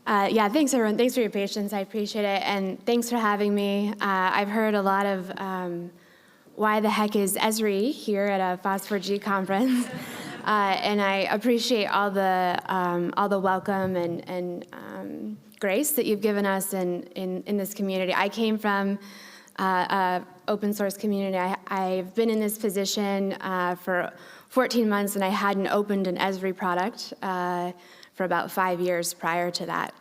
Yeah, thanks everyone. Thanks for your patience. I appreciate it. And thanks for having me. I've heard a lot of why the heck is Esri here at a FOSS4G conference. And I appreciate all the welcome and grace that you've given us in this community. I came from open source community. I've been in this position for 14 months, and I hadn't opened an Esri product for about 5 years prior to that.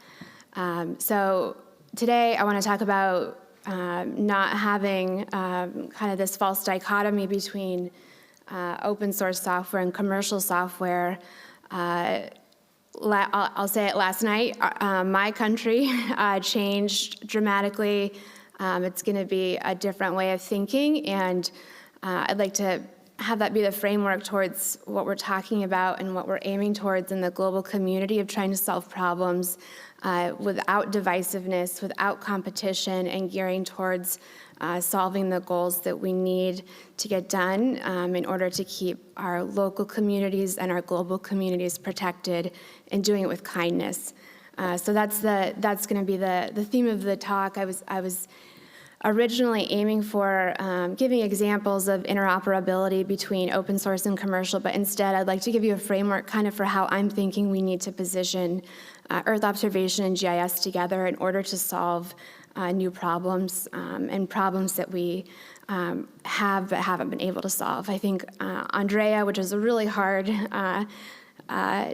So today I want to talk about not having kind of this false dichotomy between open source software and commercial software. I'll say it last night, my country changed dramatically. It's going to be a different way of thinking, and I'd like to have that be the framework towards what we're talking about and what we're aiming towards in the global community of trying to solve problems without divisiveness, without competition, and gearing towards solving the goals that we need to get done in order to keep our local communities and our global communities protected, and doing it with kindness. So that's going to be the theme of the talk. I was originally aiming for giving examples of interoperability between open source and commercial, but instead I'd like to give you a framework kind of for how I'm thinking we need to position Earth observation and GIS together in order to solve new problems and problems that we have but haven't been able to solve. I think Andrea, which is a really hard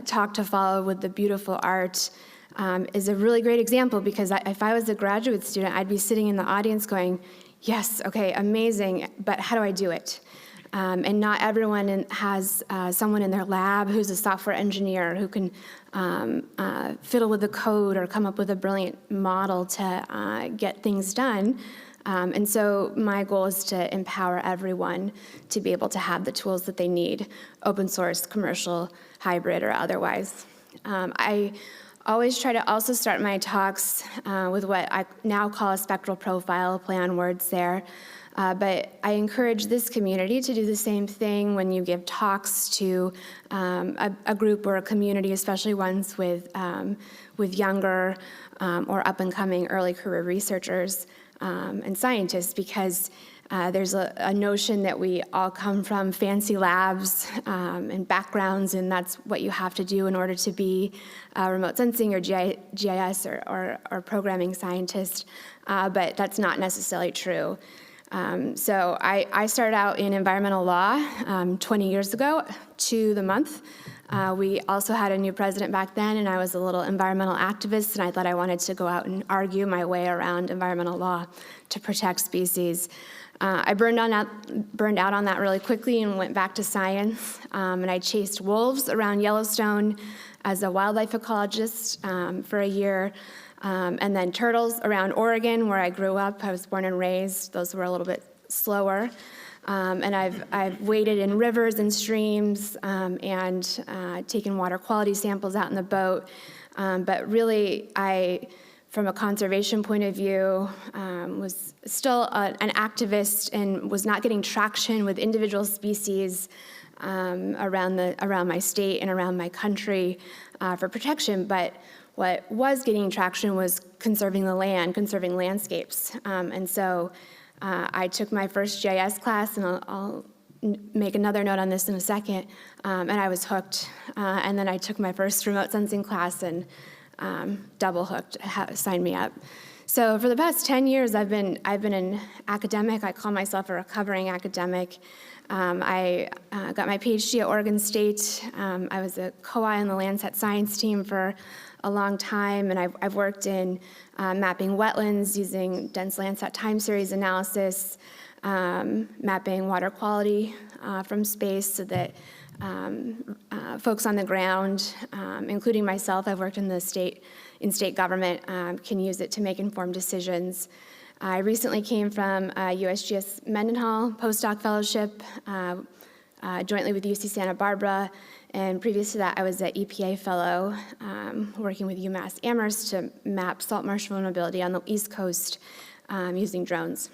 talk to follow with the beautiful art, is a really great example, because if I was a graduate student, I'd be sitting in the audience going, yes, okay, amazing, but how do I do it? And not everyone has someone in their lab who's a software engineer who can fiddle with the code or come up with a brilliant model to get things done. And so my goal is to empower everyone to be able to have the tools that they need, open source, commercial, hybrid, or otherwise. I always try to also start my talks with what I now call a spectral profile, play on words there. But I encourage this community to do the same thing when you give talks to a group or a community, especially ones with younger or up-and-coming early career researchers and scientists, because there's a notion that we all come from fancy labs and backgrounds, and that's what you have to do in order to be a remote sensing or GIS or programming scientist, but that's not necessarily true. So I started out in environmental law 20 years ago to the month. We also had a new president back then, and I was a little environmental activist, and I thought I wanted to go out and argue my way around environmental law to protect species. I burned out on that really quickly and went back to science, and I chased wolves around Yellowstone as a wildlife ecologist for a year, and then turtles around Oregon, where I grew up. I was born and raised. Those were a little bit slower. And I've waded in rivers and streams and taken water quality samples out in the boat. But really, from a conservation point of view, was still an activist and was not getting traction with individual species around my state and around my country for protection. But what was getting traction was conserving the land, conserving landscapes. And so I took my first GIS class, and I'll make another note on this in a second, and I was hooked. And then I took my first remote sensing class, and double hooked, signed me up. So for the past 10 years, I've been an academic. I call myself a recovering academic. I got my PhD at Oregon State. I was a co-I on the Landsat science team for a long time, and I've worked in mapping wetlands using dense Landsat time series analysis, mapping water quality from space so that folks on the ground, including myself, I've worked in state government, can use it to make informed decisions. I recently came from USGS Mendenhall postdoc fellowship, jointly with UC Santa Barbara, and previous to that, I was an EPA fellow working with UMass Amherst to map salt marsh vulnerability on the East Coast using drones.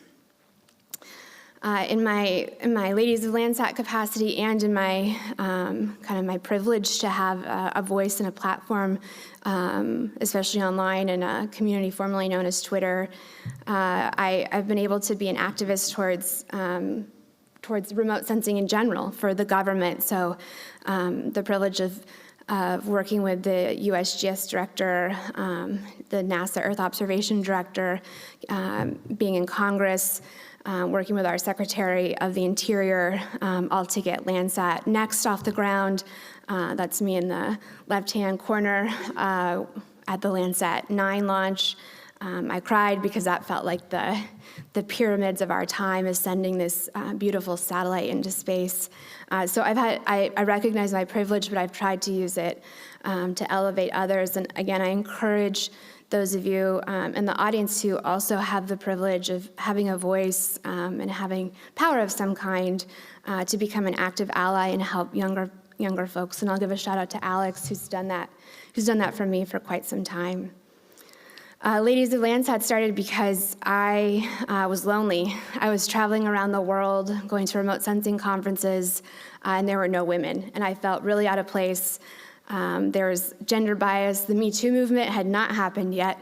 In my Ladies of Landsat capacity and in my kind of my privilege to have a voice and a platform, especially online in a community formerly known as Twitter, I've been able to be an activist towards remote sensing in general for the government. So the privilege of working with the USGS director, the NASA Earth Observation director, being in Congress, working with our Secretary of the Interior, all to get Landsat Next off the ground. That's me in the left-hand corner at the Landsat 9 launch. I cried because that felt like the pyramids of our time is sending this beautiful satellite into space. So I recognize my privilege, but I've tried to use it to elevate others. And again, I encourage those of you in the audience who also have the privilege of having a voice and having power of some kind to become an active ally and help younger folks. And I'll give a shout out to Alex, who's done that for me for quite some time. Ladies of Landsat started because I was lonely. I was traveling around the world, going to remote sensing conferences, and there were no women. And I felt really out of place. There was gender bias. The Me Too movement had not happened yet.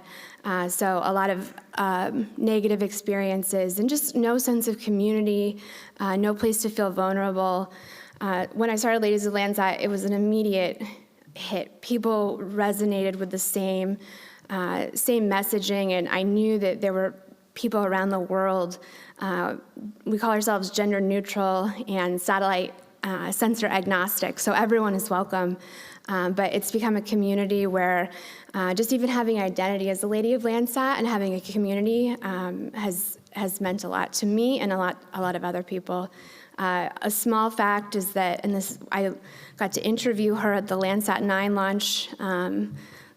So a lot of negative experiences and just no sense of community, no place to feel vulnerable. When I started Ladies of Landsat, it was an immediate hit. People resonated with the same messaging, and I knew that there were people around the world. We call ourselves gender neutral and satellite sensor agnostic, so everyone is welcome. But it's become a community where just even having identity as a Lady of Landsat and having a community has meant a lot to me and a lot of other people. A small fact is that, I got to interview her at the Landsat 9 launch.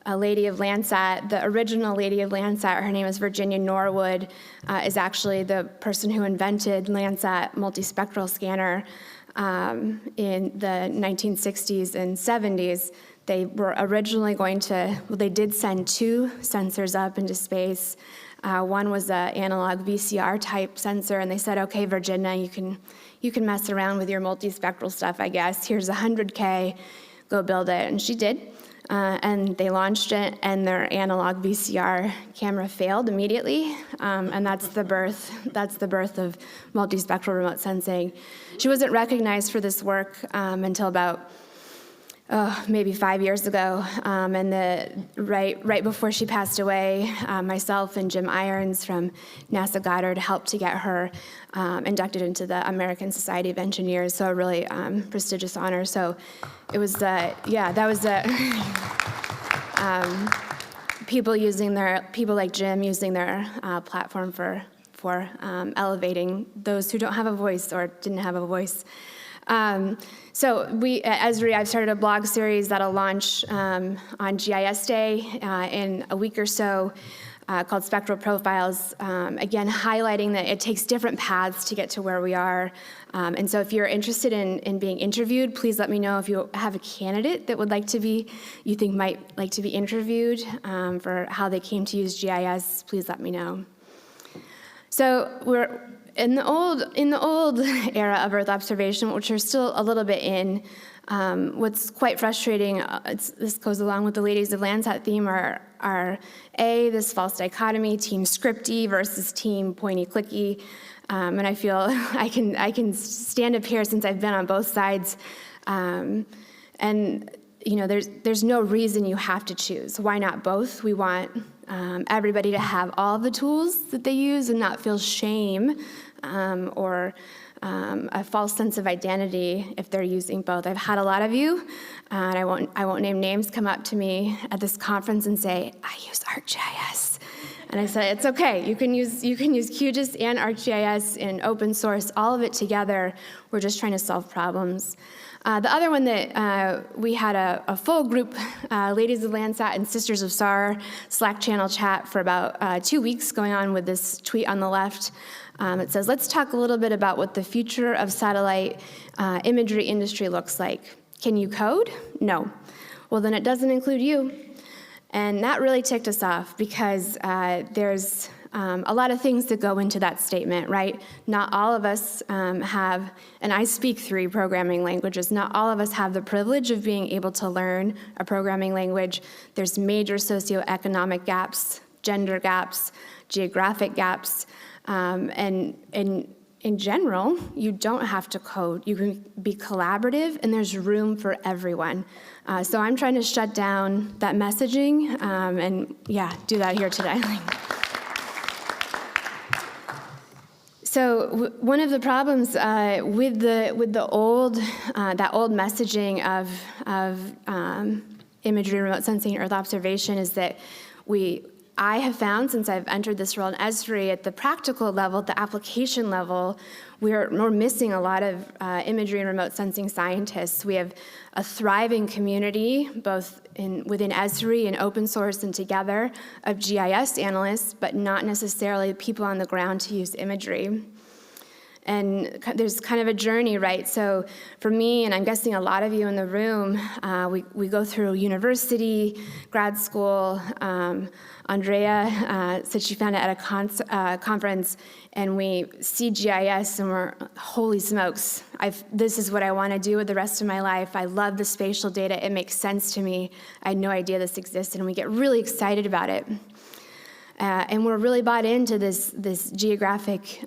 A Lady of Landsat, the original Lady of Landsat, her name is Virginia Norwood, is actually the person who invented Landsat multispectral scanner in the 1960s and 70s. They were originally they did send 2 sensors up into space. One was an analog VCR type sensor, and they said, okay, Virginia, you can mess around with your multispectral stuff, I guess. Here's $100K, go build it. And she did. And they launched it, and their analog VCR camera failed immediately, and that's the birth of multispectral remote sensing. She wasn't recognized for this work until about maybe 5 years ago, and right before she passed away, myself and Jim Irons from NASA Goddard helped to get her inducted into the American Society of Engineers, so a really prestigious honor. So it was, that was people like Jim using their platform for elevating those who don't have a voice or didn't have a voice. So at Esri, I've started a blog series that'll launch on GIS Day in a week or so called Spectral Profiles, again, highlighting that it takes different paths to get to where we are. And so if you're interested in being interviewed, please let me know if you have a candidate that you think might like to be interviewed for how they came to use GIS, please let me know. So we're in the old era of Earth observation, which we're still a little bit in. What's quite frustrating, this goes along with the Ladies of Landsat theme, are this false dichotomy, team scripty versus team pointy clicky. And I feel I can stand up here since I've been on both sides. And there's no reason you have to choose. Why not both? We want everybody to have all the tools that they use and not feel shame or a false sense of identity if they're using both. I've had a lot of you, and I won't name names, come up to me at this conference and say, I use ArcGIS. And I said, it's okay. You can use QGIS and ArcGIS in open source, all of it together. We're just trying to solve problems. The other one that we had a full group, Ladies of Landsat and Sisters of SAR Slack channel chat for about 2 weeks, going on with this tweet on the left. It says, let's talk a little bit about what the future of satellite imagery industry looks like. Can you code? No. Well, then it doesn't include you. And that really ticked us off because there's a lot of things that go into that statement, right? Not all of us have, and I speak 3 programming languages, not all of us have the privilege of being able to learn a programming language. There's major socioeconomic gaps, gender gaps, geographic gaps, and in general, you don't have to code. You can be collaborative, and there's room for everyone. So I'm trying to shut down that messaging, and do that here today. So one of the problems with the old that old messaging of imagery, remote sensing, Earth observation is that I have found since I've entered this role in Esri, at the practical level, at the application level, we're missing a lot of imagery and remote sensing scientists. We have a thriving community, both within Esri and open source and together, of GIS analysts, but not necessarily people on the ground to use imagery. And there's kind of a journey, right? So for me, and I'm guessing a lot of you in the room, we go through university, grad school. Andrea said she found it at a conference, and we see GIS, and we're, holy smokes, this is what I want to do with the rest of my life. I love the spatial data. It makes sense to me. I had no idea this existed, and we get really excited about it. And we're really bought into this geographic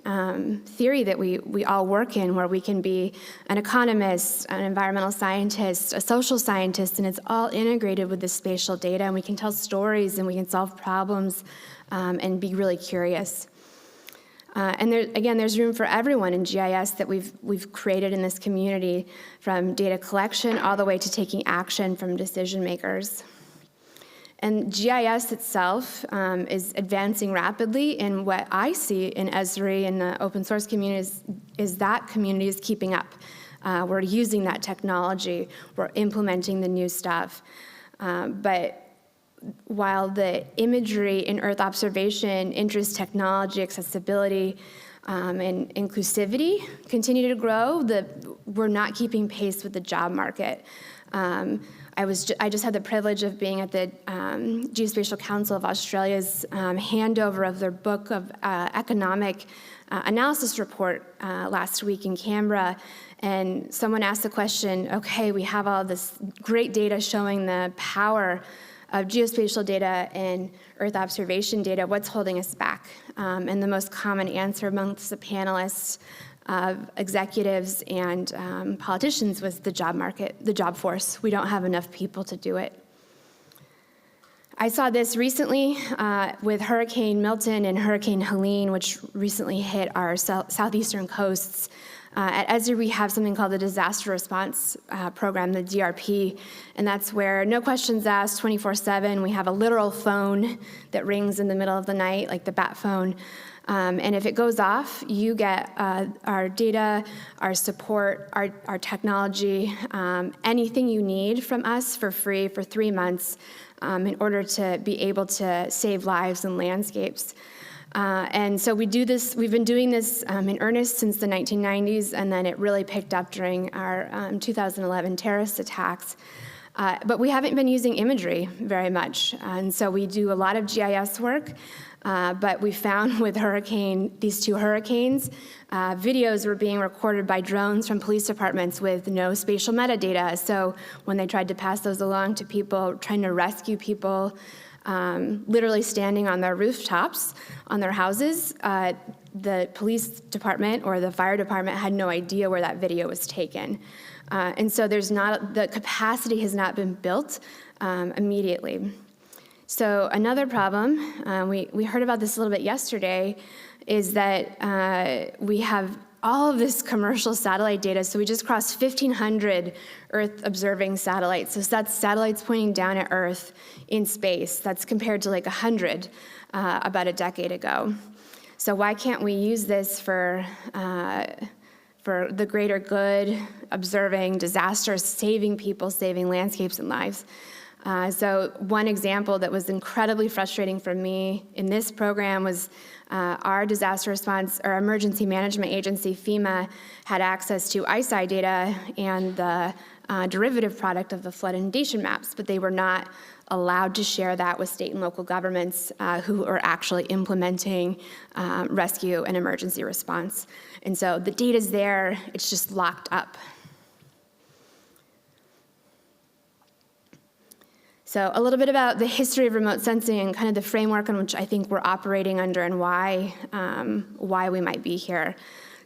theory that we all work in, where we can be an economist, an environmental scientist, a social scientist, and it's all integrated with the spatial data, and we can tell stories, and we can solve problems, and be really curious. And there's room for everyone in GIS that we've created in this community, from data collection all the way to taking action from decision makers. And GIS itself is advancing rapidly, and what I see in Esri and the open source community is that community is keeping up. We're using that technology, we're implementing the new stuff. But while the imagery in Earth observation, interest, technology, accessibility, and inclusivity continue to grow, we're not keeping pace with the job market. I just had the privilege of being at the Geospatial Council of Australia's handover of their book of economic analysis report last week in Canberra, and someone asked the question, okay, we have all this great data showing the power of geospatial data and Earth observation data, what's holding us back? And the most common answer amongst the panelists, executives and politicians, was the job market, the job force. We don't have enough people to do it. I saw this recently with Hurricane Milton and Hurricane Helene, which recently hit our southeastern coasts. At Esri, we have something called the Disaster Response Program, the DRP, and that's where no questions asked, 24/7. We have a literal phone that rings in the middle of the night, like the bat phone. And if it goes off, you get our data, our support, our technology, anything you need from us for free for 3 months in order to be able to save lives and landscapes. And so we've been doing this in earnest since the 1990s, and then it really picked up during our 2011 terrorist attacks. But we haven't been using imagery very much, and so we do a lot of GIS work. But we found with these 2 hurricanes, videos were being recorded by drones from police departments with no spatial metadata. So when they tried to pass those along to people trying to rescue people, literally standing on their rooftops on their houses, the police department or the fire department had no idea where that video was taken. And so the capacity has not been built immediately. So another problem, we heard about this a little bit yesterday, is that we have all of this commercial satellite data. So we just crossed 1,500 Earth-observing satellites. So that's satellites pointing down at Earth in space. That's compared to like 100 about a decade ago. So why can't we use this for the greater good, observing disasters, saving people, saving landscapes and lives? So one example that was incredibly frustrating for me in this program was our disaster response, or emergency management agency, FEMA, had access to ISI data and the derivative product of the flood inundation maps, but they were not allowed to share that with state and local governments who are actually implementing rescue and emergency response. And so the data's there, it's just locked up. So a little bit about the history of remote sensing and kind of the framework in which I think we're operating under and why we might be here.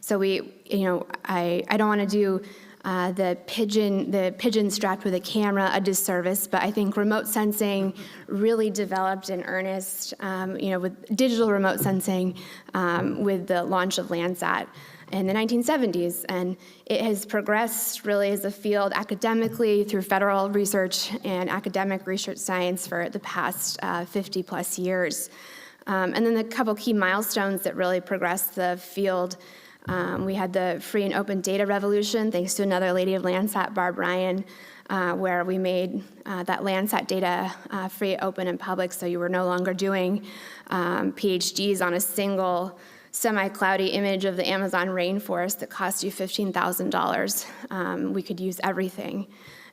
So I don't want to do the pigeon strapped with a camera a disservice, but I think remote sensing really developed in earnest, with digital remote sensing with the launch of Landsat in the 1970s, and it has progressed really as a field academically through federal research and academic research science for the past 50 plus years. And then the couple key milestones that really progressed the field. We had the free and open data revolution, thanks to another lady of Landsat, Barb Ryan, where we made that Landsat data free, open, and public, so you were no longer doing PhDs on a single semi-cloudy image of the Amazon rainforest that cost you $15,000. We could use everything.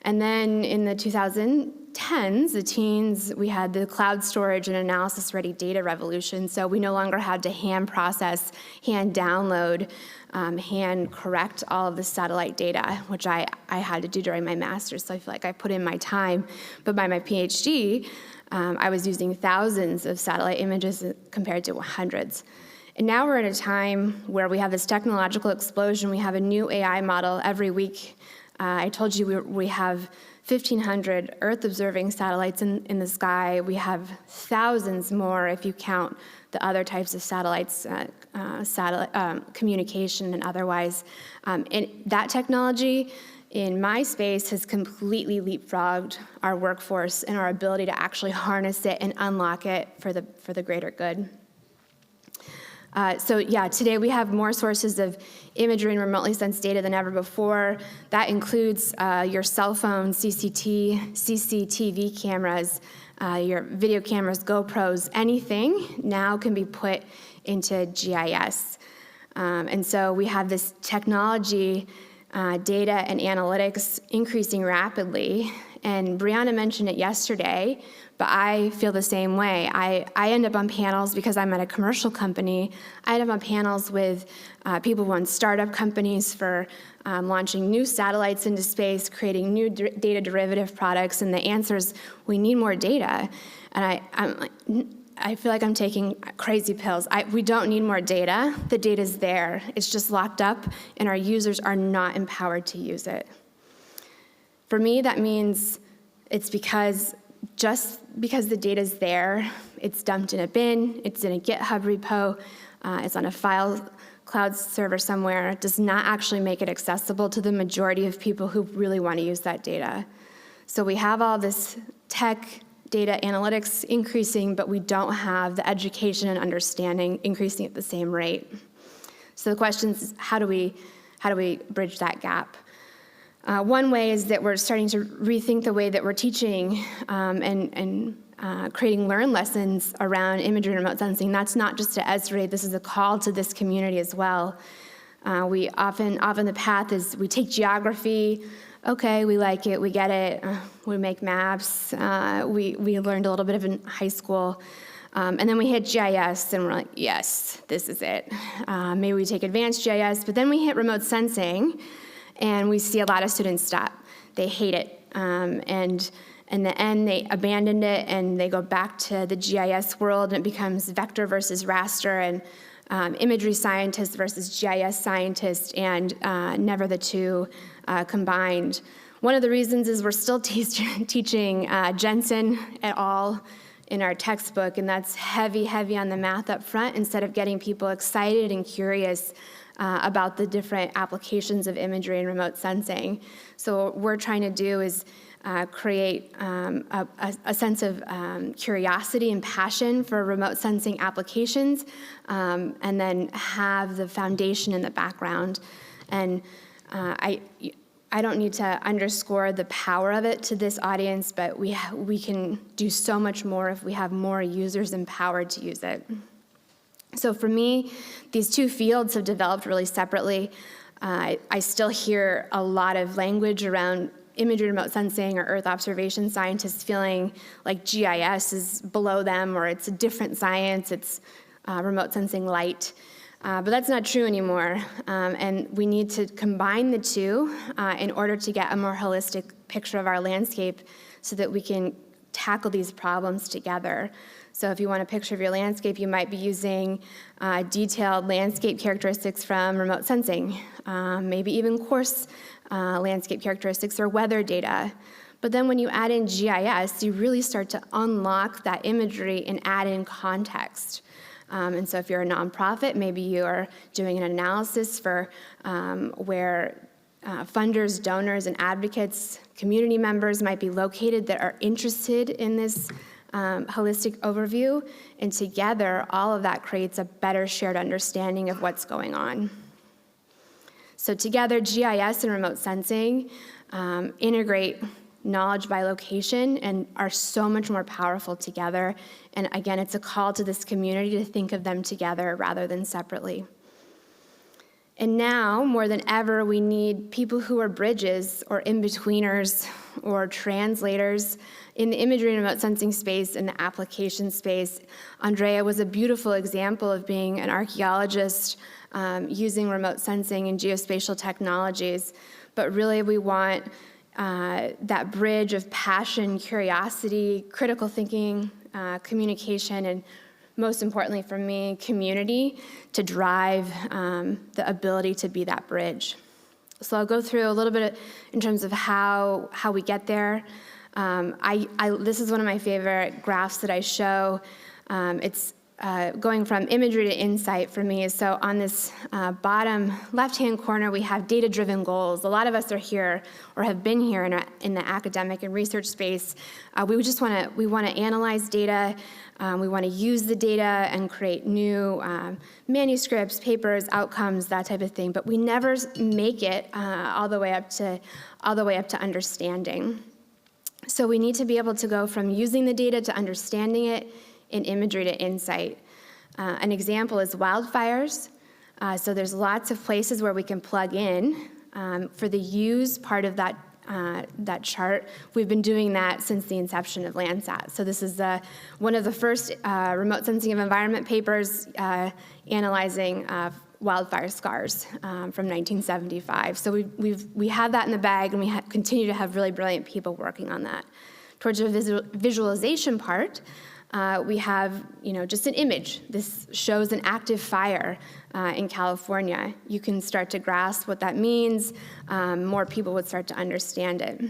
And then in the 2010s, the teens, we had the cloud storage and analysis-ready data revolution. So we no longer had to hand process, hand download, hand correct all of the satellite data, which I had to do during my master's. So I feel like I put in my time. But by my PhD, I was using thousands of satellite images compared to hundreds. And now we're in a time where we have this technological explosion. We have a new AI model every week. I told you we have 1,500 Earth-observing satellites in the sky. We have thousands more if you count the other types of satellites, communication and otherwise. And that technology in my space has completely leapfrogged our workforce and our ability to actually harness it and unlock it for the greater good. Today we have more sources of imagery and remotely sensed data than ever before. That includes your cell phone, CCTV cameras, your video cameras, GoPros, anything now can be put into GIS. And so we have this technology, data and analytics increasing rapidly. And Brianna mentioned it yesterday, but I feel the same way. I end up on panels because I'm at a commercial company. I end up on panels with people who run startup companies for launching new satellites into space, creating new data derivative products, and the answer is we need more data. And I feel like I'm taking crazy pills. We don't need more data. The data's there. It's just locked up, and our users are not empowered to use it. For me, that means it's just because the data's there, it's dumped in a bin, it's in a GitHub repo, it's on a file cloud server somewhere, it does not actually make it accessible to the majority of people who really want to use that data. So we have all this tech, data analytics increasing, but we don't have the education and understanding increasing at the same rate. So the question is, how do we bridge that gap? One way is that we're starting to rethink the way that we're teaching and creating learn lessons around imagery and remote sensing. That's not just to Esri, this is a call to this community as well. We often the path is we take geography, okay, we like it, we get it, we make maps, we learned a little bit of in high school, and then we hit GIS and we're like, yes, this is it. Maybe we take advanced GIS, but then we hit remote sensing, and we see a lot of students stop. They hate it. And in the end, they abandoned it, and they go back to the GIS world, and it becomes vector versus raster, and imagery scientist versus GIS scientist, and never the two combined. One of the reasons is we're still teaching Jensen et al. In our textbook, and that's heavy on the math up front instead of getting people excited and curious about the different applications of imagery and remote sensing. So what we're trying to do is create a sense of curiosity and passion for remote sensing applications, and then have the foundation in the background. And I don't need to underscore the power of it to this audience, but we can do so much more if we have more users empowered to use it. So for me, these two fields have developed really separately. I still hear a lot of language around imagery remote sensing or Earth observation scientists feeling like GIS is below them or it's a different science, it's remote sensing light. But that's not true anymore, and we need to combine the two in order to get a more holistic picture of our landscape so that we can tackle these problems together. So if you want a picture of your landscape, you might be using detailed landscape characteristics from remote sensing, maybe even coarse landscape characteristics or weather data. But then when you add in GIS, you really start to unlock that imagery and add in context. And so if you're a nonprofit, maybe you're doing an analysis for where funders, donors, and advocates, community members might be located that are interested in this holistic overview. And together, all of that creates a better shared understanding of what's going on. So together, GIS and remote sensing integrate knowledge by location and are so much more powerful together. And again, it's a call to this community to think of them together rather than separately. And now, more than ever, we need people who are bridges or in-betweeners or translators in the imagery and remote sensing space, in the application space. Andrea was a beautiful example of being an archaeologist using remote sensing and geospatial technologies. But really, we want that bridge of passion, curiosity, critical thinking, communication, and most importantly for me, community to drive the ability to be that bridge. So I'll go through a little bit in terms of how we get there. This is one of my favorite graphs that I show. It's going from imagery to insight for me. So on this bottom left-hand corner, we have data-driven goals. A lot of us are here or have been here in the academic and research space. We want to analyze data. We want to use the data and create new manuscripts, papers, outcomes, that type of thing. But we never make it all the way up to understanding. So we need to be able to go from using the data to understanding it, in imagery to insight. An example is wildfires. So there's lots of places where we can plug in. For the use part of that chart, we've been doing that since the inception of Landsat. So this is one of the first remote sensing of environment papers analyzing wildfire scars from 1975. So we have that in the bag, and we continue to have really brilliant people working on that. Towards the visualization part, we have, just an image. This shows an active fire in California. You can start to grasp what that means. More people would start to understand it.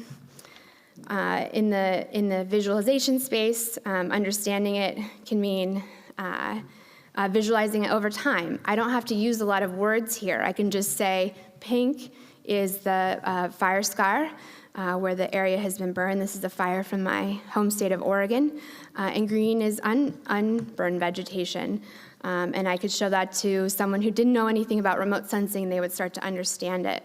In the visualization space, understanding it can mean visualizing it over time. I don't have to use a lot of words here. I can just say pink is the fire scar where the area has been burned. This is a fire from my home state of Oregon. And green is unburned vegetation. And I could show that to someone who didn't know anything about remote sensing. They would start to understand it.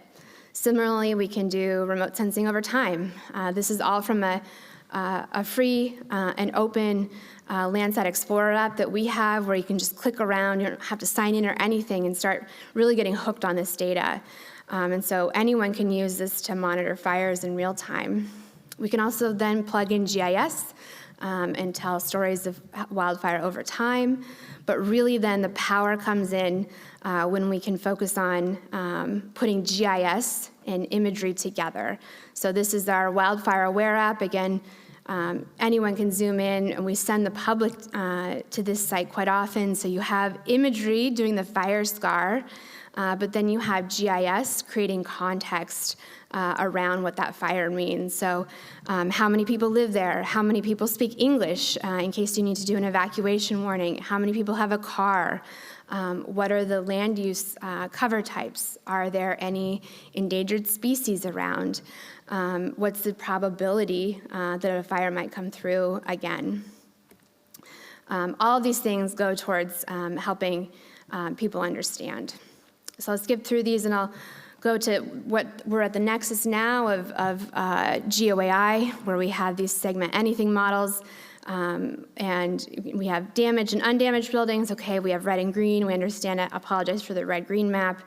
Similarly, we can do remote sensing over time. This is all from a free and open Landsat Explorer app that we have, where you can just click around. You don't have to sign in or anything and start really getting hooked on this data. And so anyone can use this to monitor fires in real time. We can also then plug in GIS and tell stories of wildfire over time. But really then the power comes in when we can focus on putting GIS and imagery together. So this is our Wildfire Aware app. Again, anyone can zoom in, and we send the public to this site quite often. So you have imagery doing the fire scar, but then you have GIS creating context around what that fire means. So how many people live there? How many people speak English in case you need to do an evacuation warning? How many people have a car? What are the land use cover types? Are there any endangered species around? What's the probability that a fire might come through again? All of these things go towards helping people understand. So I'll skip through these, and I'll go to what we're at the nexus now of GeoAI, where we have these segment anything models, and we have damaged and undamaged buildings. Okay, we have red and green. We understand it. Apologize for the red-green map.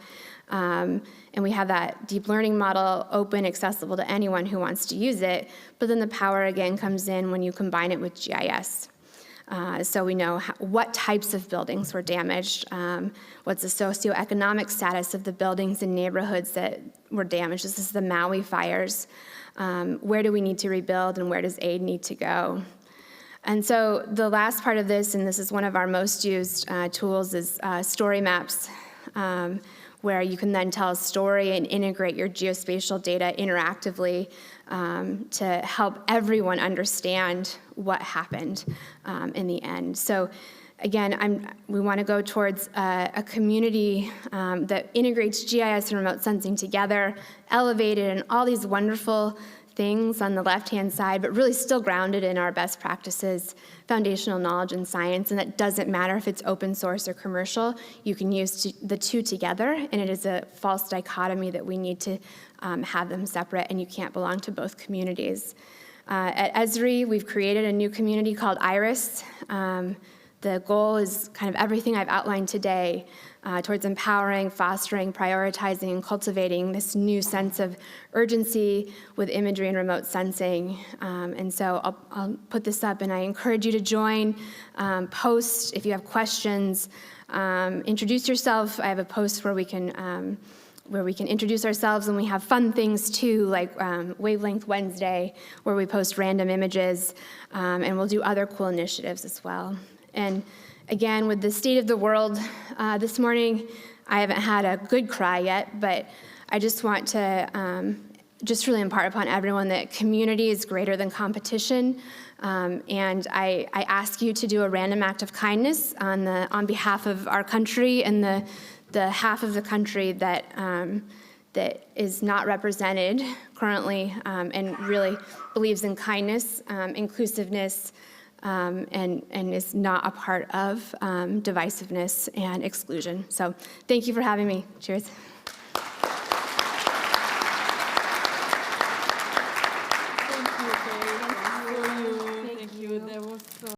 And we have that deep learning model open, accessible to anyone who wants to use it. But then the power, again, comes in when you combine it with GIS. So we know what types of buildings were damaged, what's the socioeconomic status of the buildings and neighborhoods that were damaged. This is the Maui fires. Where do we need to rebuild, and where does aid need to go? And so the last part of this, and this is one of our most used tools, is story maps, where you can then tell a story and integrate your geospatial data interactively to help everyone understand what happened in the end. So again, we want to go towards a community that integrates GIS and remote sensing together, elevated, and all these wonderful things on the left-hand side, but really still grounded in our best practices, foundational knowledge and science, and that doesn't matter if it's open source or commercial. You can use the two together, and it is a false dichotomy that we need to have them separate, and you can't belong to both communities. At Esri, we've created a new community called IRIS. The goal is kind of everything I've outlined today, towards empowering, fostering, prioritizing, and cultivating this new sense of urgency with imagery and remote sensing. And so I'll put this up, and I encourage you to join, post if you have questions, introduce yourself. I have a post where we can introduce ourselves, and we have fun things too, like Wavelength Wednesday, where we post random images, and we'll do other cool initiatives as well. And again, with the state of the world this morning, I haven't had a good cry yet, but I just want to just really impart upon everyone that community is greater than competition. And I ask you to do a random act of kindness on behalf of our country and the half of the country that is not represented currently and really believes in kindness, inclusiveness, and is not a part of divisiveness and exclusion. So thank you for having me. Cheers.